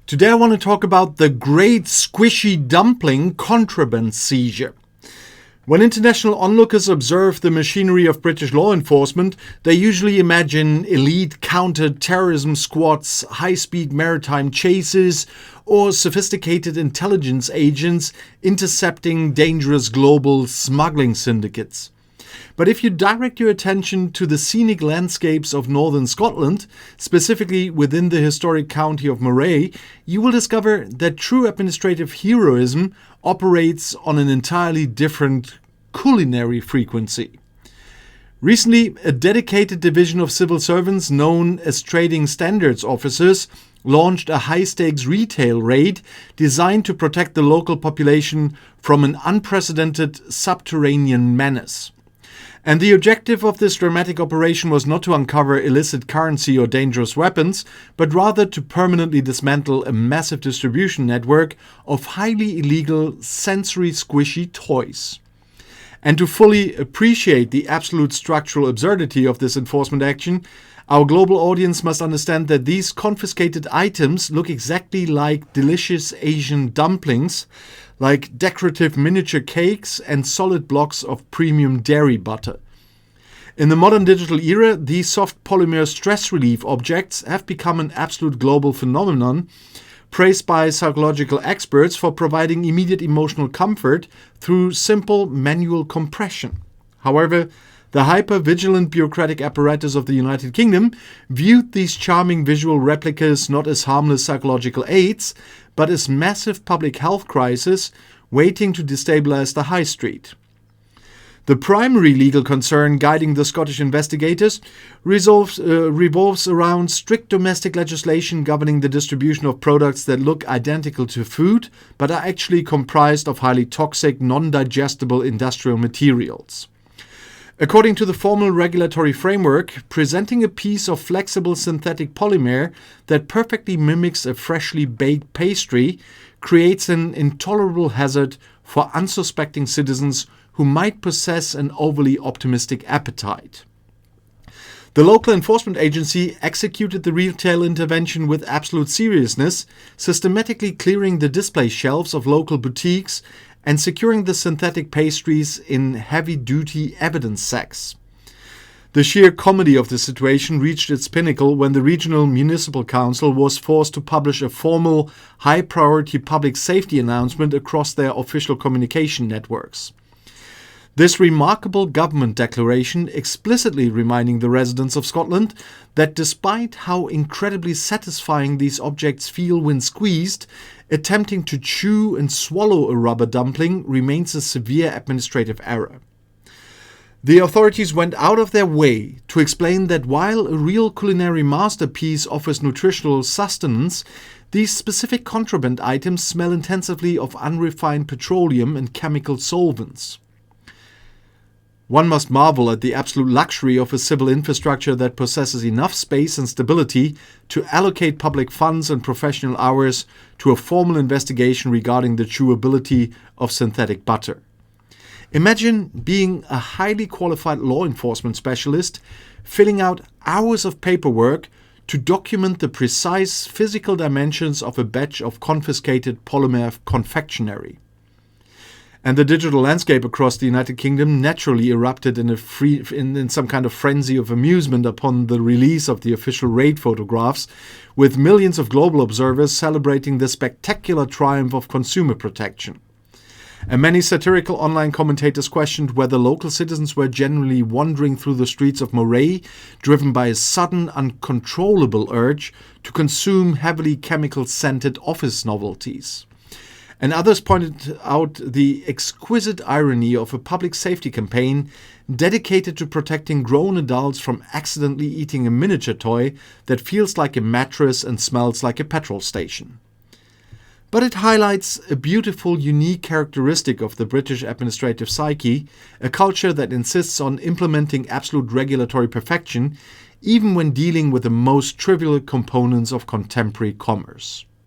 Today I want to talk about the great squishy dumpling contraband seizure. When international onlookers observe the machinery of British law enforcement, they usually imagine elite counter-terrorism squads, high-speed maritime chases, or sophisticated intelligence agents intercepting dangerous global smuggling syndicates. But if you direct your attention to the scenic landscapes of northern Scotland, specifically within the historic county of Moray, you will discover that true administrative heroism operates on an entirely different culinary frequency. Recently, a dedicated division of civil servants known as Trading Standards Officers launched a high-stakes retail raid designed to protect the local population from an unprecedented subterranean menace. And the objective of this dramatic operation was not to uncover illicit currency or dangerous weapons, but rather to permanently dismantle a massive distribution network of highly illegal sensory squishy toys. And to fully appreciate the absolute structural absurdity of this enforcement action, our global audience must understand that these confiscated items look exactly like delicious Asian dumplings, like decorative miniature cakes and solid blocks of premium dairy butter. In the modern digital era, these soft polymer stress relief objects have become an absolute global phenomenon, praised by psychological experts for providing immediate emotional comfort through simple manual compression. However, the hyper-vigilant bureaucratic apparatus of the United Kingdom viewed these charming visual replicas not as harmless psychological aids, but as massive public health crisis waiting to destabilize the high street. The primary legal concern guiding the Scottish investigators revolves around strict domestic legislation governing the distribution of products that look identical to food, but are actually comprised of highly toxic, non-digestible industrial materials. According to the formal regulatory framework, presenting a piece of flexible synthetic polymer that perfectly mimics a freshly baked pastry creates an intolerable hazard for unsuspecting citizens who might possess an overly optimistic appetite. The local enforcement agency executed the retail intervention with absolute seriousness, systematically clearing the display shelves of local boutiques and securing the synthetic pastries in heavy-duty evidence sacks. The sheer comedy of the situation reached its pinnacle when the regional municipal council was forced to publish a formal, high-priority public safety announcement across their official communication networks. This remarkable government declaration explicitly reminding the residents of Scotland that despite how incredibly satisfying these objects feel when squeezed, attempting to chew and swallow a rubber dumpling remains a severe administrative error. The authorities went out of their way to explain that while a real culinary masterpiece offers nutritional sustenance, these specific contraband items smell intensively of unrefined petroleum and chemical solvents. One must marvel at the absolute luxury of a civil infrastructure that possesses enough space and stability to allocate public funds and professional hours to a formal investigation regarding the chewability of synthetic butter. Imagine being a highly qualified law enforcement specialist filling out hours of paperwork to document the precise physical dimensions of a batch of confiscated polymer confectionery. And the digital landscape across the United Kingdom naturally erupted in some kind of frenzy of amusement upon the release of the official raid photographs, with millions of global observers celebrating the spectacular triumph of consumer protection. And many satirical online commentators questioned whether local citizens were generally wandering through the streets of Moray, driven by a sudden, uncontrollable urge to consume heavily chemical-scented office novelties. And others pointed out the exquisite irony of a public safety campaign dedicated to protecting grown adults from accidentally eating a miniature toy that feels like a mattress and smells like a petrol station. But it highlights a beautiful, unique characteristic of the British administrative psyche, a culture that insists on implementing absolute regulatory perfection, even when dealing with the most trivial components of contemporary commerce.